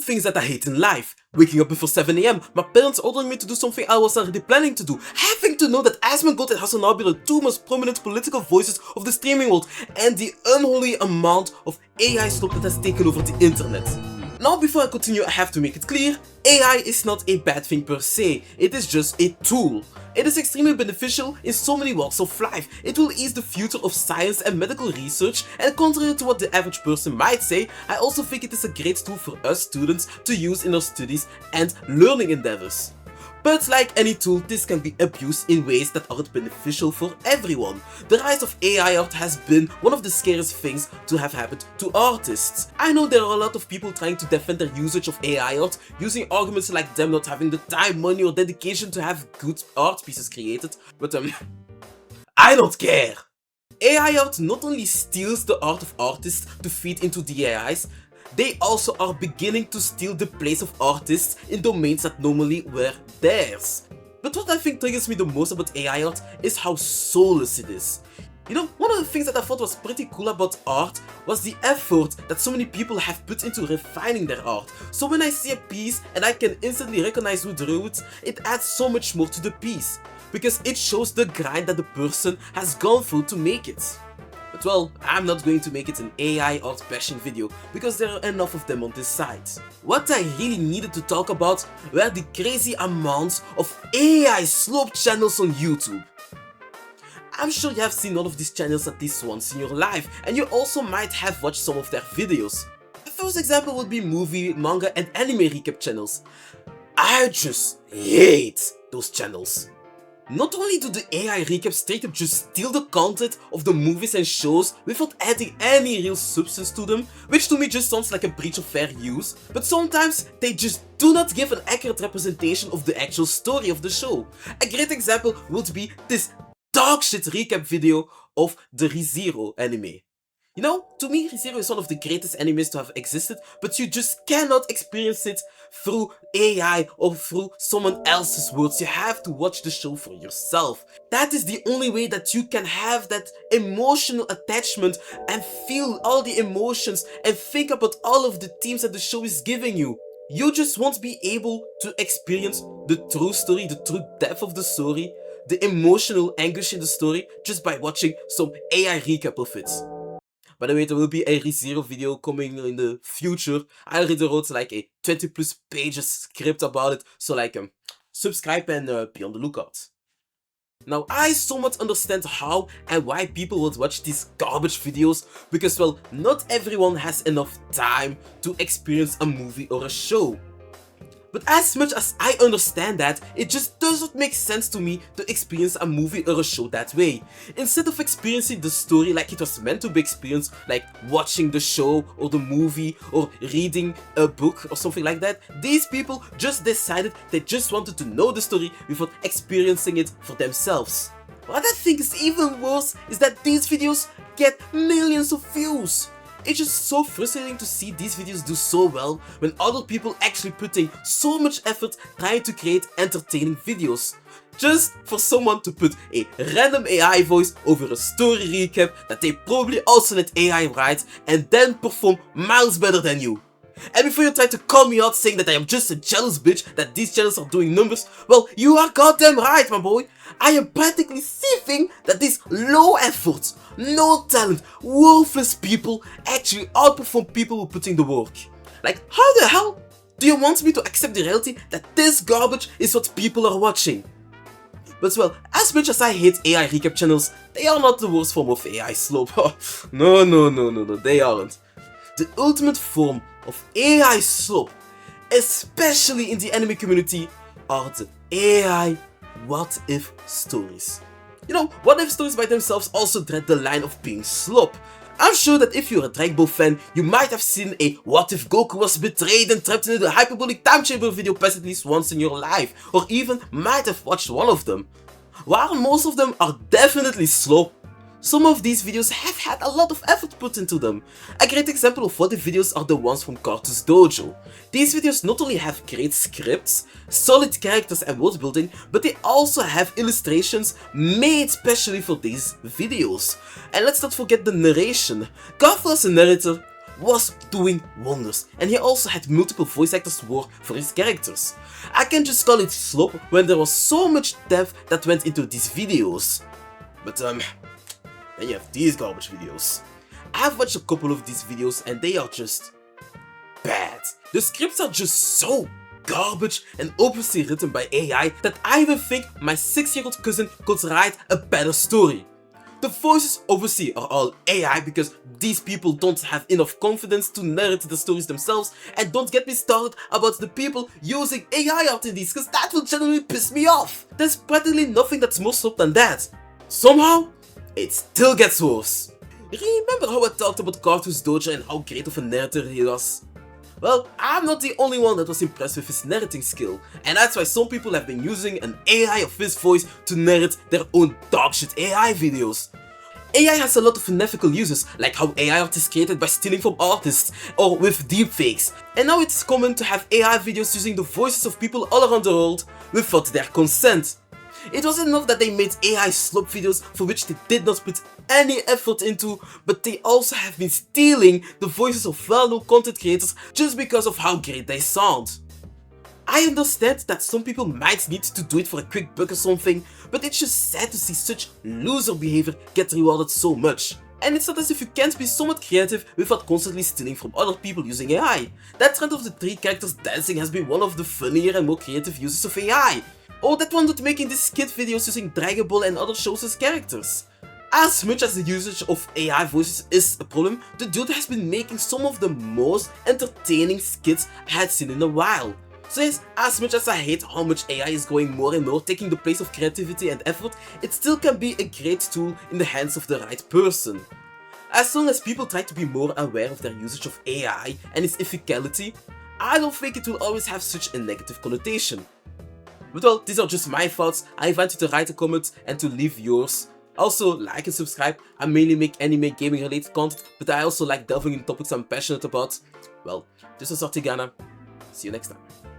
things that I hate in life. Waking up before 7 AM, my parents ordering me to do something I was already planning to do, having to know that Asmongold and Hassan are the two most prominent political voices of the streaming world, and the unholy amount of AI slop that has taken over the internet. Now before I continue, I have to make it clear, AI is not a bad thing per se, it is just a tool. It is extremely beneficial in so many walks of life. It will ease the future of science and medical research, and contrary to what the average person might say, I also think it is a great tool for us students to use in our studies and learning endeavors. But like any tool, this can be abused in ways that aren't beneficial for everyone. The rise of AI art has been one of the scariest things to have happened to artists. I know there are a lot of people trying to defend their usage of AI art, using arguments like them not having the time, money or dedication to have good art pieces created, but I don't care! AI art not only steals the art of artists to feed into the AIs, they also are beginning to steal the place of artists in domains that normally were theirs. But what I think triggers me the most about AI art is how soulless it is. You know, one of the things that I thought was pretty cool about art was the effort that so many people have put into refining their art. So when I see a piece and I can instantly recognize who drew it, it adds so much more to the piece, because it shows the grind that the person has gone through to make it. But well, I'm not going to make it an AI art bashing video, because there are enough of them on this site. What I really needed to talk about were the crazy amounts of AI slop channels on YouTube. I'm sure you have seen all of these channels at least once in your life, and you also might have watched some of their videos. The first example would be movie, manga and anime recap channels. I just hate those channels. Not only do the AI recaps straight up just steal the content of the movies and shows without adding any real substance to them, which to me just sounds like a breach of fair use, but sometimes they just do not give an accurate representation of the actual story of the show. A great example would be this dog shit recap video of the ReZero anime. You know, to me ReZero is one of the greatest animes to have existed, but you just cannot experience it through AI or through someone else's words. You have to watch the show for yourself. That is the only way that you can have that emotional attachment and feel all the emotions and think about all of the themes that the show is giving you. You just won't be able to experience the true story, the true depth of the story, the emotional anguish in the story just by watching some AI recap of it. By the way, there will be a ReZero video coming in the future. I already wrote like a 20+ pages script about it, so like subscribe and be on the lookout. Now, I somewhat understand how and why people would watch these garbage videos, because well, not everyone has enough time to experience a movie or a show. But as much as I understand that, it just doesn't make sense to me to experience a movie or a show that way. Instead of experiencing the story like it was meant to be experienced, like watching the show or the movie or reading a book or something like that, these people just decided they just wanted to know the story without experiencing it for themselves. What I think is even worse is that these videos get millions of views. It's just so frustrating to see these videos do so well when other people actually putting so much effort trying to create entertaining videos. Just for someone to put a random AI voice over a story recap that they probably also let AI write and then perform miles better than you. And before you try to call me out saying that I am just a jealous bitch that these channels are doing numbers, well, you are goddamn right, my boy. I am practically seething that these low effort, no talent, worthless people actually outperform people who put in the work. Like, how the hell do you want me to accept the reality that this garbage is what people are watching? But well, as much as I hate AI recap channels, they are not the worst form of AI slop. No, they aren't. The ultimate form of AI slop, especially in the anime community, are the AI what if stories. You know, what if stories by themselves also tread the line of being slop. I'm sure that if you're a Dragon Ball fan, you might have seen a what if Goku was betrayed and trapped in the hyperbolic time chamber video past at least once in your life, or even might have watched one of them. While most of them are definitely slop, some of these videos have had a lot of effort put into them. A great example of what the videos are the ones from Cartoon's Dojo. These videos not only have great scripts, solid characters and world building, but they also have illustrations made specially for these videos. And let's not forget the narration. Garfu as a narrator was doing wonders, and he also had multiple voice actors work for his characters. I can just call it Slop when there was so much depth that went into these videos. But then you have these garbage videos. I've watched a couple of these videos and they are just bad. The scripts are just so garbage and obviously written by AI that I even think my 6-year-old cousin could write a better story. The voices obviously are all AI because these people don't have enough confidence to narrate the stories themselves, and don't get me started about the people using AI art in these, because that will genuinely piss me off. There's practically nothing that's more Slop than that. Somehow, it still gets worse. Remember how I talked about Cartoon's Dojo and how great of a narrator he was? Well, I'm not the only one that was impressed with his narrating skill, and that's why some people have been using an AI of his voice to narrate their own dogshit AI videos. AI has a lot of unethical uses, like how AI art is created by stealing from artists, or with deepfakes, and now it's common to have AI videos using the voices of people all around the world without their consent. It wasn't enough that they made AI Slop videos for which they did not put any effort into, but they also have been stealing the voices of well-known content creators just because of how great they sound. I understand that some people might need to do it for a quick buck or something, but it's just sad to see such loser behavior get rewarded so much. And it's not as if you can't be somewhat creative without constantly stealing from other people using AI. That trend of the 3 characters dancing has been one of the funnier and more creative uses of AI. Or that one with making these skit videos using Dragon Ball and other shows as characters. As much as the usage of AI voices is a problem, the dude has been making some of the most entertaining skits I had seen in a while. So yes, as much as I hate how much AI is going more and more taking the place of creativity and effort, it still can be a great tool in the hands of the right person. As long as people try to be more aware of their usage of AI and its ethicality, I don't think it will always have such a negative connotation. But well, these are just my thoughts. I invite you to write a comment and to leave yours. Also, like and subscribe. I mainly make anime gaming related content, but I also like delving in topics I'm passionate about. Well, this was Ortigana. See you next time.